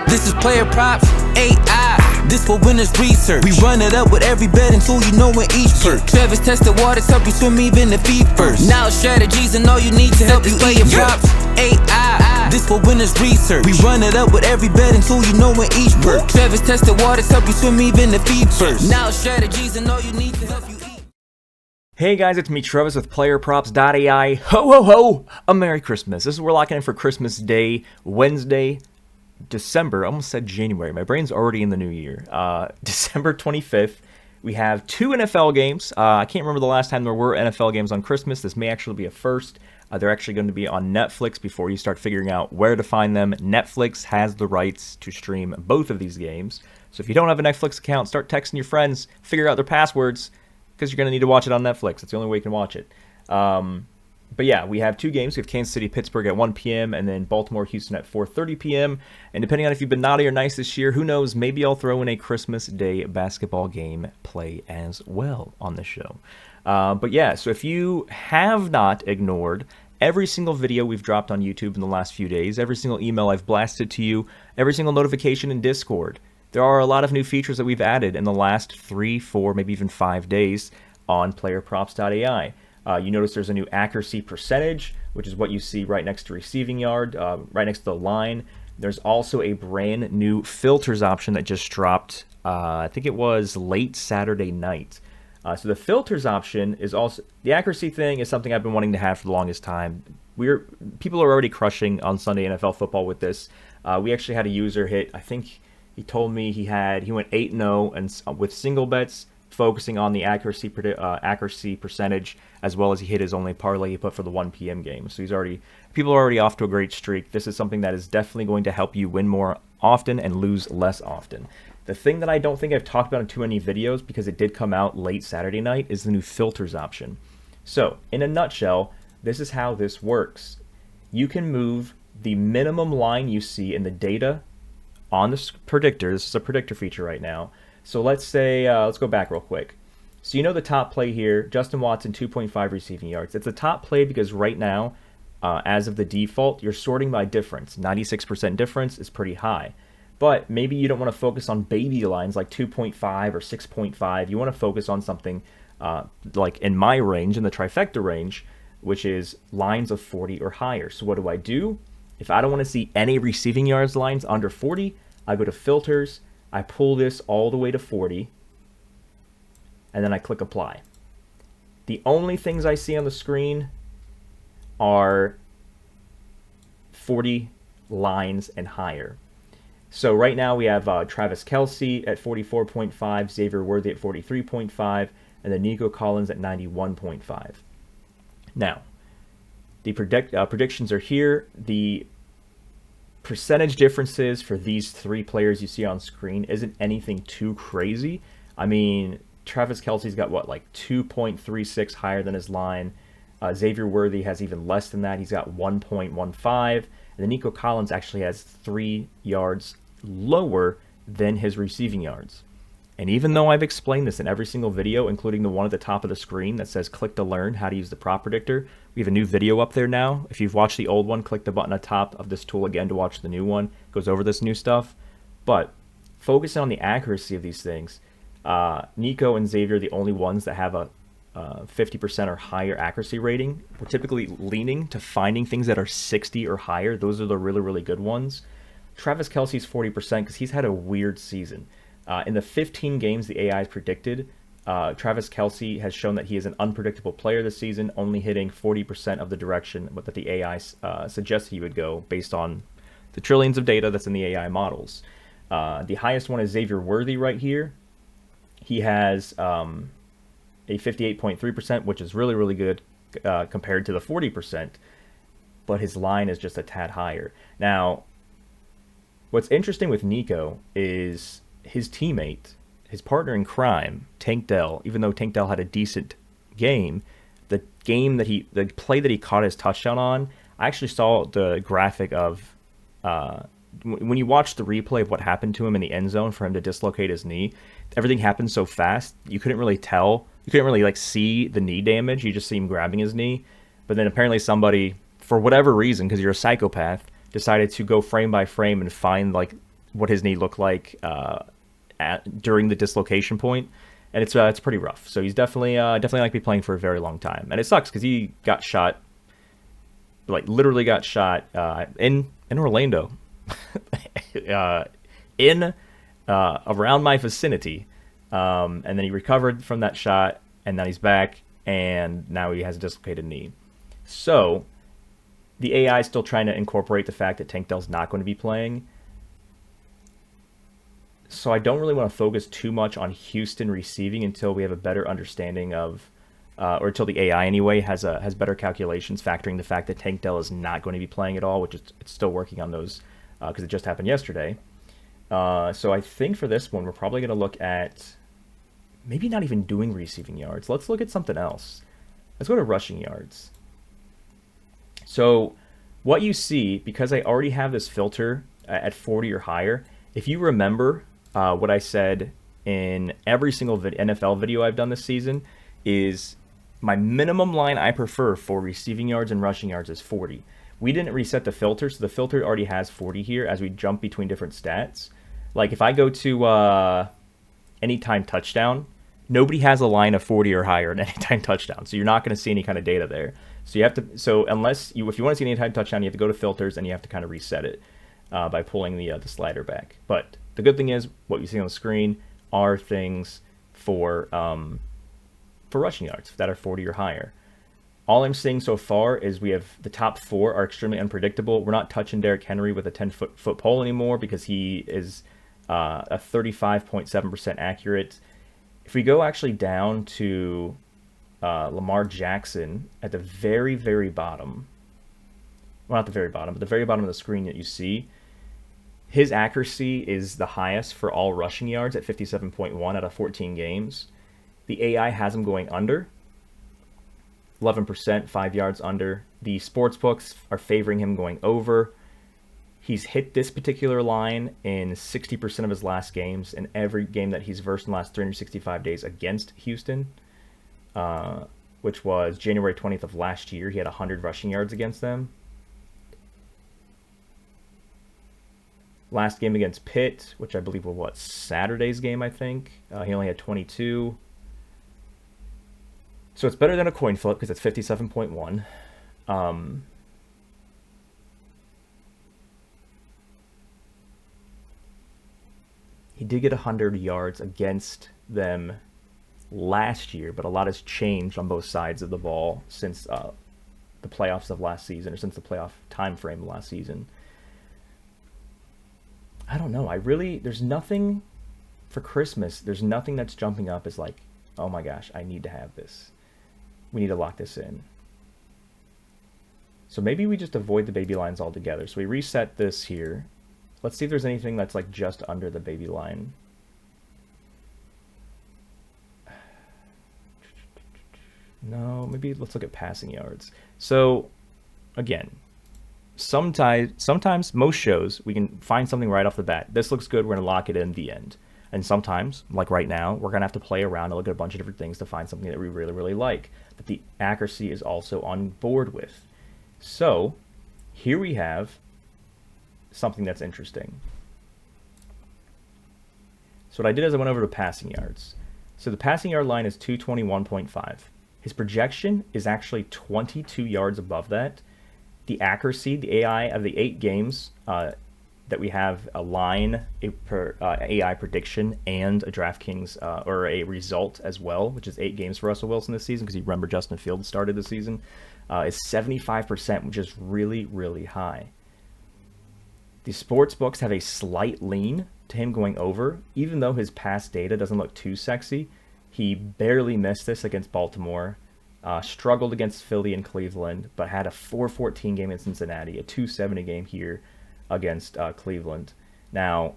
This is PlayerProps.ai. This for winners research. We run it up with every betting tool you know in each perk. Travis tested waters, help you swim even if feet first. Now strategies and all you need to help you PlayerProps.ai. This for winners research. We run it up with every betting tool you know in each perk. Travis tested waters, help you swim even if feet first. Now strategies and all you need to help you eat. Hey guys, it's me Travis with PlayerProps.ai. Ho ho ho! A Merry Christmas. This is we're locking in for Christmas Day, Wednesday, December. I almost said January. My brain's already in the new year. December 25th. We have two NFL games. I can't remember the last time there were NFL games on Christmas. This may actually be a first. They're actually going to be on Netflix before you start figuring out where to find them. Netflix has the rights to stream both of these games. So if you don't have a Netflix account, start texting your friends, figure out their passwords, because you're going to need to watch it on Netflix. That's the only way you can watch it. But yeah, we have two games. We have Kansas City, Pittsburgh at 1 p.m. and then Baltimore, Houston at 4:30 p.m. And depending on if you've been naughty or nice this year, who knows, maybe I'll throw in a Christmas Day basketball game play as well on the show. But yeah, so if you have not ignored every single video we've dropped on YouTube in the last few days, every single email I've blasted to you, every single notification in Discord, there are a lot of new features that we've added in the last 3, 4, maybe even 5 days on PlayerProps.ai. You notice there's a new accuracy percentage, which is what you see right next to receiving yard, right next to the line. There's also a brand new filters option that just dropped, I think it was late Saturday night. So the filters option is also, the accuracy thing is something I've been wanting to have for the longest time. People are already crushing on Sunday NFL football with this. We actually had a user hit, I think he told me he went 8-0 and with single bets, focusing on the accuracy percentage, as well as he hit his only parlay he put for the 1 p.m. game. So people are already off to a great streak. This is something that is definitely going to help you win more often and lose less often. The thing that I don't think I've talked about in too many videos, because it did come out late Saturday night, is the new filters option. So in a nutshell, this is how this works. You can move the minimum line you see in the data on the predictor. This is a predictor feature right now. So let's say, let's go back real quick. So you know the top play here, Justin Watson, 2.5 receiving yards. It's a top play because right now, as of the default, you're sorting by difference. 96% difference is pretty high. But maybe you don't want to focus on baby lines like 2.5 or 6.5. You want to focus on something like in my range, in the trifecta range, which is lines of 40 or higher. So what do? If I don't want to see any receiving yards lines under 40, I go to filters, I pull this all the way to 40, and then I click apply. The only things I see on the screen are 40 lines and higher. So right now we have Travis Kelce at 44.5, Xavier Worthy at 43.5, and then Nico Collins at 91.5. Now, the predictions are here. The percentage differences for these three players you see on screen isn't anything too crazy. I mean, Travis Kelce's got what, like 2.36 higher than his line. Xavier Worthy has even less than that. He's got 1.15. And then Nico Collins actually has 3 yards lower than his receiving yards. And even though I've explained this in every single video, including the one at the top of the screen that says click to learn how to use the prop predictor, we have a new video up there now. If you've watched the old one, click the button at the top of this tool again to watch the new one. It goes over this new stuff. But focusing on the accuracy of these things, Nico and Xavier are the only ones that have a 50% or higher accuracy rating. We're typically leaning to finding things that are 60 or higher. Those are the really, really good ones. Travis Kelce's 40% because he's had a weird season. In the 15 games the AI has predicted, Travis Kelce has shown that he is an unpredictable player this season, only hitting 40% of the direction that the AI suggests he would go based on the trillions of data that's in the AI models. The highest one is Xavier Worthy right here. He has a 58.3%, which is really, really good compared to the 40%, but his line is just a tad higher. Now, what's interesting with Nico is his teammate, his partner in crime, Tank Dell, even though Tank Dell had a decent game, the play that he caught his touchdown on, I actually saw the graphic of when you watch the replay of what happened to him in the end zone for him to dislocate his knee. Everything happened so fast, you couldn't really tell. You couldn't really like see the knee damage. You just see him grabbing his knee. But then apparently somebody, for whatever reason, because you're a psychopath, decided to go frame by frame and find like what his knee looked like during the dislocation point, and it's pretty rough. So he's definitely like to be playing for a very long time, and it sucks because he got shot, like literally got shot in Orlando, in around my vicinity, and then he recovered from that shot, and now he's back, and now he has a dislocated knee. So the AI is still trying to incorporate the fact that Tank Dell's not going to be playing. So I don't really want to focus too much on Houston receiving until we have a better understanding of, or until the AI anyway has better calculations factoring the fact that Tank Dell is not going to be playing at all, which it's still working on those because it just happened yesterday. So I think for this one we're probably going to look at maybe not even doing receiving yards. Let's look at something else. Let's go to rushing yards. So what you see, because I already have this filter at 40 or higher, if you remember what I said in every single NFL video I've done this season, is my minimum line I prefer for receiving yards and rushing yards is 40. We didn't reset the filter, so the filter already has 40 here as we jump between different stats. Like if I go to anytime touchdown, nobody has a line of 40 or higher at anytime touchdown, so you're not going to see any kind of data there. So you have to, if you want to see an anytime touchdown, you have to go to filters and you have to kind of reset it by pulling the slider back. But the good thing is what you see on the screen are things for rushing yards that are 40 or higher. All I'm seeing so far is we have the top 4 are extremely unpredictable. We're not touching Derrick Henry with a 10-foot pole anymore because he is a 35.7% accurate. If we go actually down to Lamar Jackson at the very, very bottom, well, not the very bottom, but the very bottom of the screen that you see, his accuracy is the highest for all rushing yards at 57.1 out of 14 games. The AI has him going under 11%, 5 yards under. The sports books are favoring him going over. He's hit this particular line in 60% of his last games, in every game that he's versed in the last 365 days against Houston, which was January 20th of last year. He had 100 rushing yards against them. Last game against Pitt, which I believe was Saturday's game, I think. He only had 22. So it's better than a coin flip because it's 57.1. He did get 100 yards against them last year, but a lot has changed on both sides of the ball since the playoffs of last season, or since the playoff time frame of last season. I don't know. There's nothing for Christmas. There's nothing that's jumping up as like, oh my gosh, I need to have this. We need to lock this in. So maybe we just avoid the baby lines altogether. So we reset this here. Let's see if there's anything that's like just under the baby line. No, maybe let's look at passing yards. So again, sometimes most shows we can find something right off the bat. This looks good, we're gonna lock it in the end. And sometimes, like right now, we're gonna have to play around and look at a bunch of different things to find something that we really, really like, that the accuracy is also on board with. So here we have something that's interesting. So what I did is I went over to passing yards. So the passing yard line is 221.5. His projection is actually 22 yards above that. The accuracy, the AI of the 8 games that we have a line, AI prediction, and a DraftKings or a result as well, which is 8 games for Russell Wilson this season, because you remember Justin Fields started the season, is 75%, which is really, really high. The sports books have a slight lean to him going over, even though his past data doesn't look too sexy. He barely missed this against Baltimore, struggled against Philly and Cleveland, but had a 4-14 game in Cincinnati, a 2-70 game here against Cleveland. Now,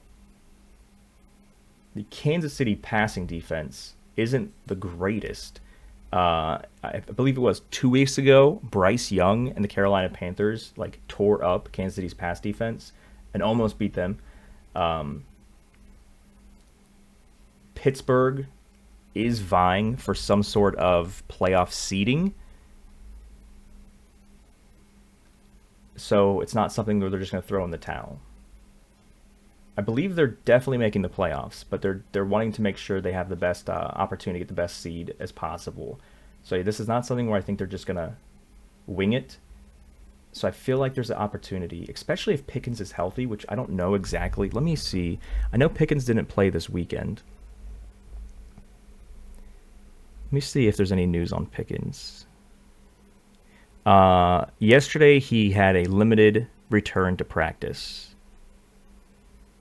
the Kansas City passing defense isn't the greatest. I believe it was 2 weeks ago, Bryce Young and the Carolina Panthers like tore up Kansas City's pass defense and almost beat them. Pittsburgh is vying for some sort of playoff seeding, so it's not something where they're just going to throw in the towel. I believe they're definitely making the playoffs, but they're wanting to make sure they have the best opportunity to get the best seed as possible. So this is not something where I think they're just gonna wing it. So I feel like there's an opportunity, especially if Pickens is healthy, which I don't know exactly. Let me see. I know Pickens didn't play this weekend. Let me see if there's any news on Pickens. Yesterday he had a limited return to practice.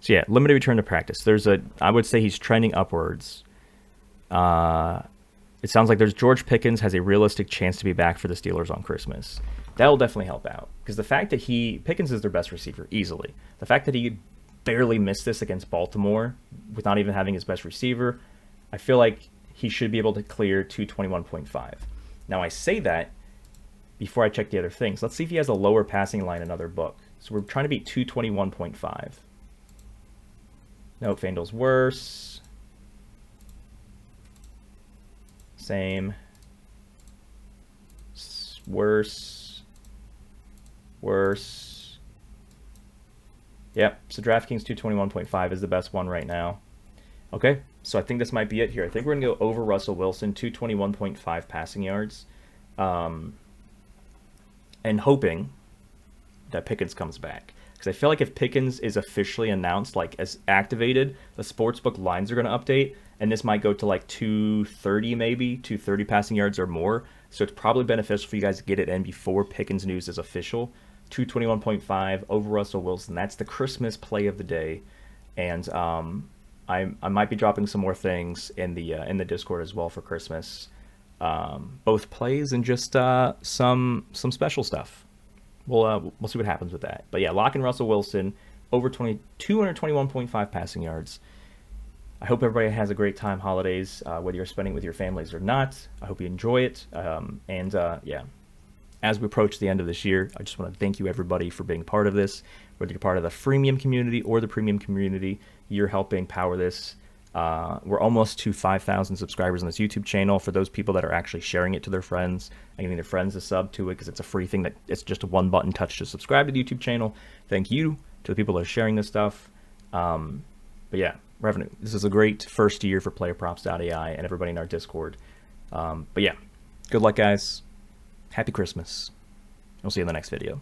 So yeah, limited return to practice. I would say he's trending upwards. It sounds like George Pickens has a realistic chance to be back for the Steelers on Christmas. That will definitely help out, because the fact that Pickens is their best receiver easily. The fact that he barely missed this against Baltimore with not even having his best receiver, I feel like he should be able to clear 221.5. Now I say that before I check the other things. Let's see if he has a lower passing line in another book. So we're trying to beat 221.5. Nope, FanDuel's worse. Same. Worse. Worse. Yep, so DraftKings 221.5 is the best one right now. Okay, so I think this might be it here. I think we're going to go over Russell Wilson, 221.5 passing yards. And hoping that Pickens comes back. Because I feel like if Pickens is officially announced, like as activated, the sportsbook lines are going to update, and this might go to like 230 maybe, 230 passing yards or more. So it's probably beneficial for you guys to get it in before Pickens news is official. 221.5 over Russell Wilson. That's the Christmas play of the day. And I might be dropping some more things in the Discord as well for Christmas. Both plays and just some special stuff. We'll see what happens with that. But yeah, lock in Russell Wilson over 221.5 passing yards. I hope everybody has a great time holidays, whether you're spending with your families or not. I hope you enjoy it. Yeah, as we approach the end of this year, I just want to thank you everybody for being part of this. Whether you're part of the freemium community or the premium community, you're helping power this. We're almost to 5,000 subscribers on this YouTube channel. For those people that are actually sharing it to their friends and getting their friends to sub to it, because it's a free thing, that it's just a one button touch to subscribe to the YouTube channel. Thank you to the people that are sharing this stuff. But yeah, revenue. This is a great first year for PlayerProps.ai and everybody in our Discord. But yeah, good luck, guys. Happy Christmas. We'll see you in the next video.